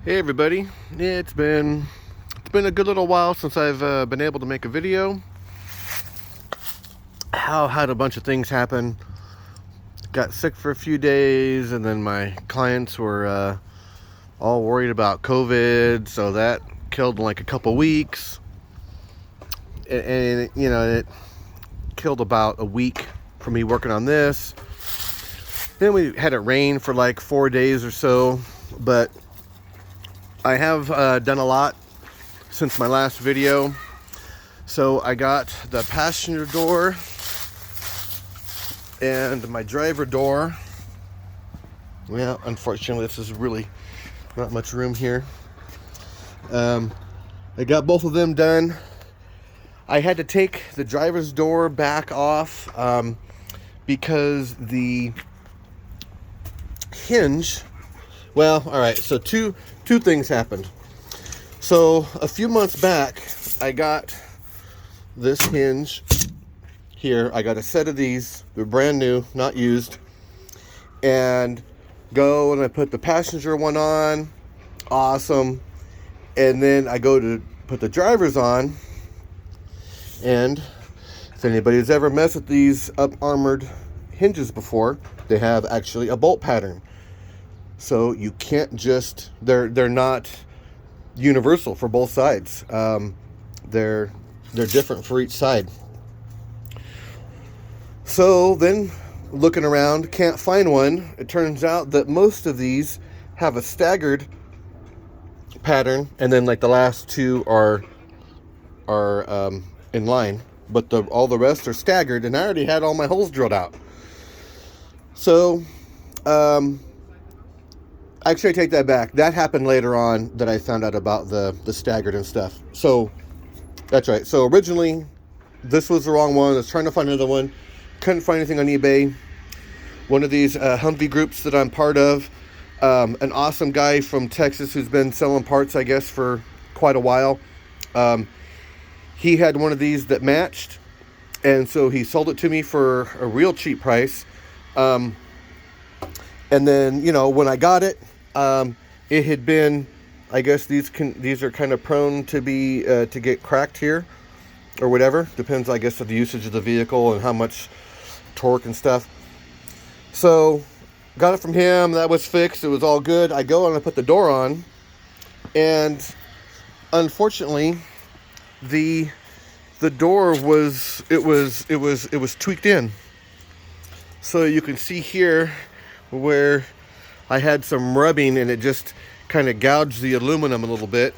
Hey everybody, it's been a good little while since I've been able to make a video. Had a bunch of things happen. Got sick for a few days, and then my clients were all worried about COVID, so that killed in like a couple weeks. And it killed about a week for me working on this. Then we had it rain for like 4 days or so, but I have done a lot since my last video. So I got the passenger door and my driver door. Well, unfortunately, this is really not much room here. I got both of them done. I had to take the driver's door back off because the hinge. Well, all right. So two things happened. So a few months back, I got this hinge here. I got a set of these. They're brand new, not used. And I put the passenger one on. Awesome. And then I go to put the driver's on. And if anybody's ever messed with these up-armored hinges before, they have actually a bolt pattern. So you can't just, they're not universal for both sides. They're different for each side. So then looking around, can't find one. It turns out that most of these have a staggered pattern, and then like the last two are in line, but all the rest are staggered, and I already had all my holes drilled out. So actually, I take that back. That happened later on that I found out about the staggered and stuff. So, that's right. So, originally, this was the wrong one. I was trying to find another one. Couldn't find anything on eBay. One of these Humvee groups that I'm part of. An awesome guy from Texas who's been selling parts, I guess, for quite a while. He had one of these that matched. And so, he sold it to me for a real cheap price. And then, when I got it, it had been, I guess these are kind of prone to be to get cracked here or whatever. Depends, I guess, on the usage of the vehicle and how much torque and stuff. So got it from him. That was fixed. It was all good. I go and I put the door on, and unfortunately, the door was tweaked in. So you can see here where I had some rubbing, and it just kind of gouged the aluminum a little bit.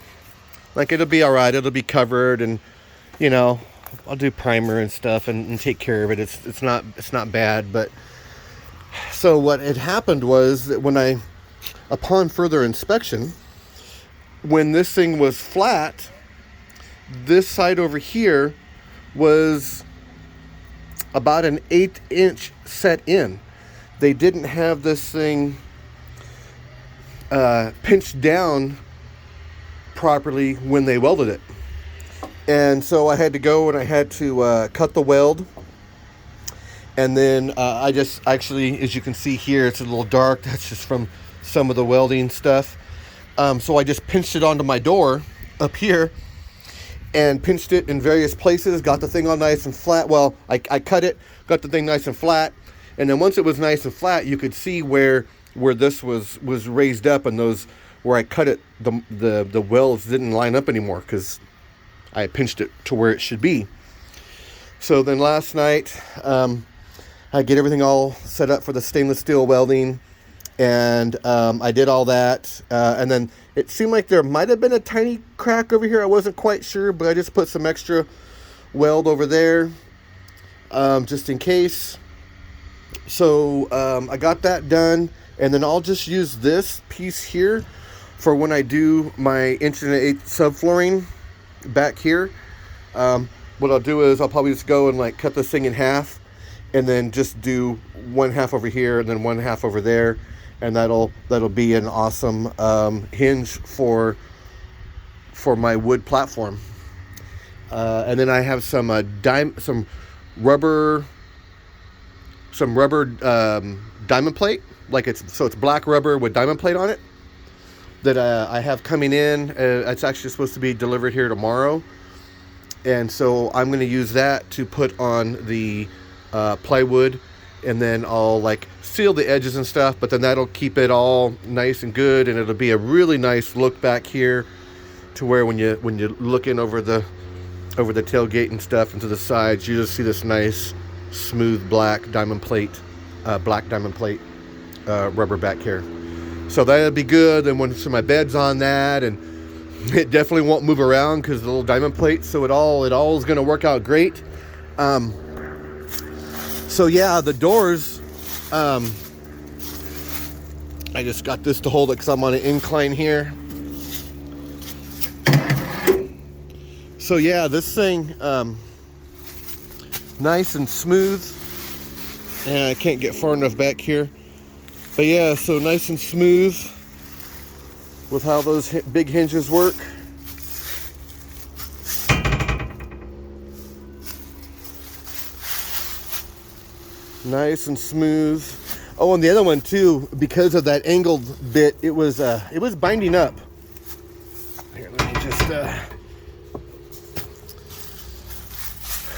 Like, it'll be all right. It'll be covered, and I'll do primer and stuff and take care of it. It's not bad. But so what had happened was that upon further inspection, when this thing was flat, this side over here was about an 1/8 set in. They didn't have this thing pinched down properly when they welded it. And so I had to go and I had to cut the weld. And then I just, actually, as you can see here, it's a little dark. That's just from some of the welding stuff. So I just pinched it onto my door up here and pinched it in various places, got the thing all nice and flat. Well, I cut it, got the thing nice and flat. And then once it was nice and flat, you could see where this was raised up, and those where I cut it, the welds didn't line up anymore because I pinched it to where it should be. So then last night, I get everything all set up for the stainless steel welding, and I did all that, and then it seemed like there might have been a tiny crack over here. I wasn't quite sure, but I just put some extra weld over there, just in case. So I got that done, and then I'll just use this piece here for when I do my 1 1/8 subflooring back here. What I'll do is I'll probably just go and cut this thing in half, and then just do one half over here and then one half over there, and that'll be an awesome hinge for my wood platform. And then I have some rubber diamond plate, it's black rubber with diamond plate on it. that I have coming in. It's actually supposed to be delivered here tomorrow. And so I'm going to use that to put on the plywood, and then I'll like seal the edges and stuff, but then that'll keep it all nice and good, and it'll be a really nice look back here to where when you're looking over the tailgate and stuff and to the sides, you just see this nice smooth black diamond plate rubber back here. So that'll be good. And when my bed's on that, and it definitely won't move around because the little diamond plate, so it all is going to work out great. So yeah, the doors, I just got this to hold it because I'm on an incline here. So yeah, this thing, nice and smooth, and I can't get far enough back here. But yeah, so nice and smooth with how those big hinges work. Nice and smooth. Oh, and the other one too, because of that angled bit, it was binding up. Here, let me just.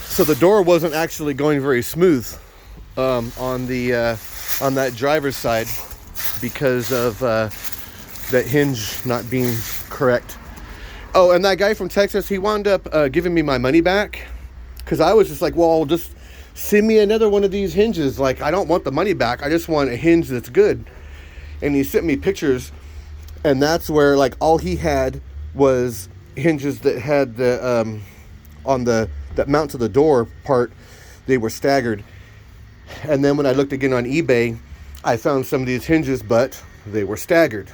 So the door wasn't actually going very smooth on that driver's side because of that hinge not being correct. Oh, and that guy from Texas, he wound up giving me my money back because I was just like, well, just send me another one of these hinges. Like, I don't want the money back. I just want a hinge that's good. And he sent me pictures, and that's where like all he had was hinges that had the that mount to the door part, they were staggered. And then when I looked again on eBay, I found some of these hinges, but they were staggered.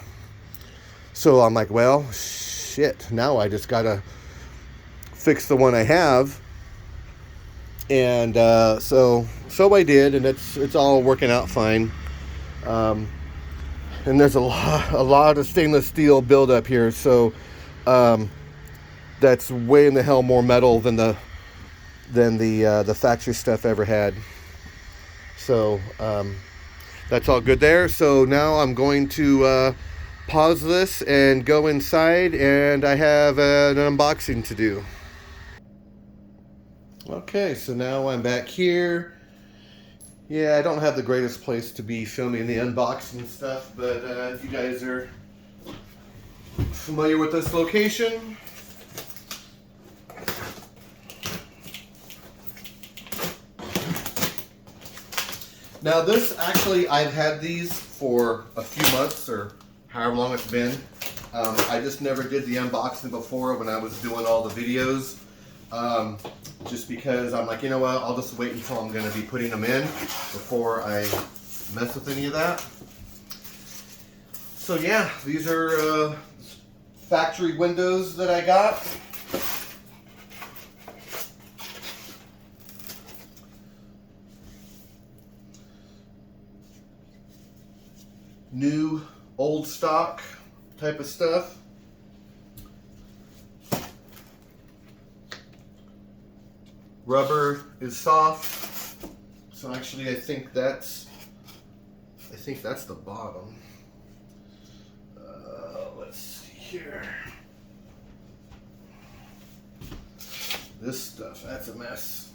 So I'm like, well, shit, now I just gotta fix the one I have. And so I did, and it's all working out fine. And there's a lot of stainless steel buildup here, so that's way in the hell more metal than the factory stuff ever had. So that's all good there. So now I'm going to pause this and go inside, and I have an unboxing to do. Okay, so now I'm back here. Yeah, I don't have the greatest place to be filming the unboxing stuff, but if you guys are familiar with this location. Now this, actually, I've had these for a few months or however long it's been. I just never did the unboxing before when I was doing all the videos. Just because I'm like, you know what, I'll just wait until I'm going to be putting them in before I mess with any of that. So yeah, these are factory windows that I got. New, old stock type of stuff. Rubber is soft, so actually I think that's the bottom. Let's see here. This stuff, that's a mess.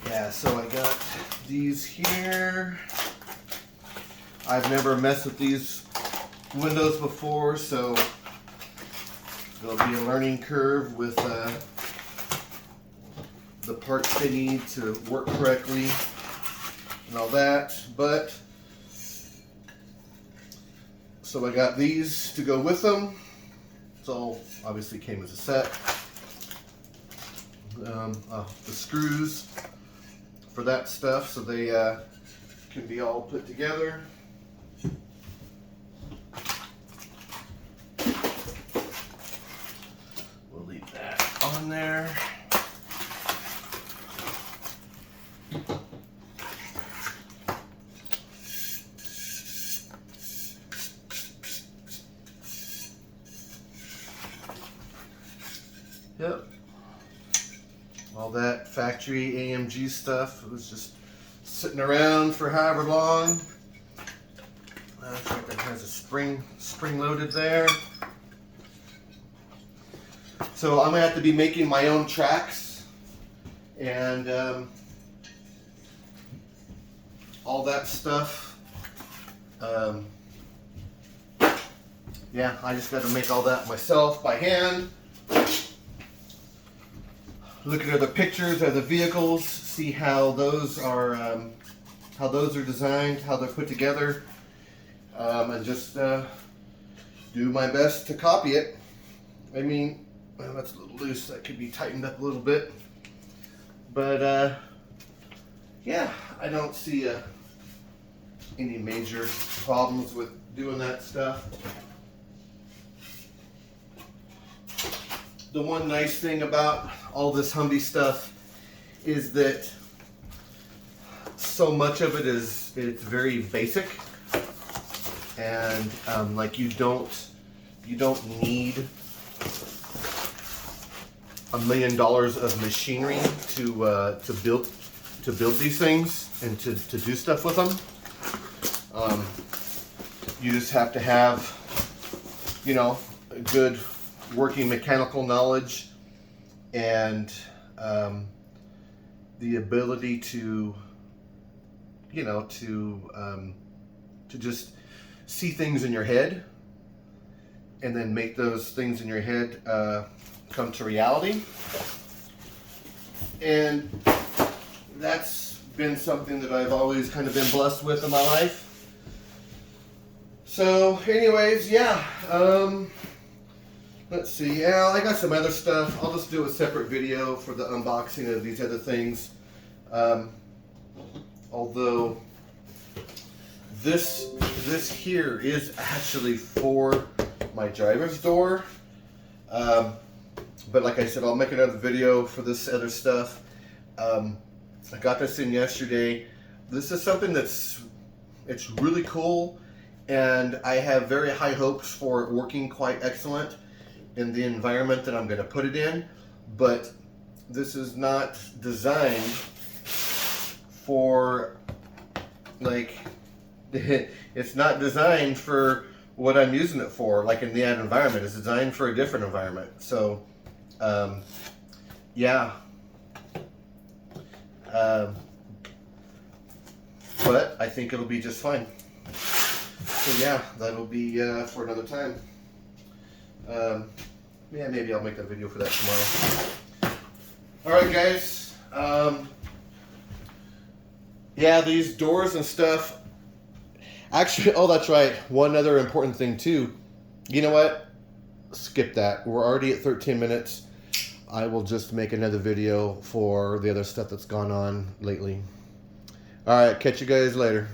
Yeah, so I got these here. I've never messed with these windows before, so there'll be a learning curve with the parts they need to work correctly and all that. But so I got these to go with them. It's all obviously came as a set. The screws for that stuff, so they can be all put together. We'll leave that on there. Yep. All that factory AMG stuff, it was just sitting around for however long. That's right, has a spring loaded there. So I'm gonna have to be making my own tracks and all that stuff. Yeah, I just got to make all that myself by hand. Look at other pictures of the vehicles, see how those are designed, how they're put together, and just do my best to copy it. I mean, well, that's a little loose. That could be tightened up a little bit, but yeah, I don't see any major problems with doing that stuff. The one nice thing about all this Humvee stuff is that so much of it it's very basic, and like you don't need $1 million of machinery to build these things and to do stuff with them. You just have to have, you know, a good working mechanical knowledge and the ability to, you know, to just see things in your head and then make those things in your head come to reality. And that's been something that I've always kind of been blessed with in my life. So anyways, yeah, let's see. Yeah, I got some other stuff. I'll just do a separate video for the unboxing of these other things. Although this here is actually for my driver's door. But like I said, I'll make another video for this other stuff. I got this in yesterday. This is something it's really cool, and I have very high hopes for it working quite excellent in the environment that I'm going to put it in. But this is not designed for, like, it's not designed for what I'm using it for, like in that environment. It's designed for a different environment. So yeah, but I think it'll be just fine. So yeah, that'll be for another time. Yeah, maybe I'll make that video for that tomorrow. Alright guys, yeah, these doors and stuff, actually, oh that's right, one other important thing too. You know what? Skip that. We're already at 13 minutes. I will just make another video for the other stuff that's gone on lately. Alright, catch you guys later.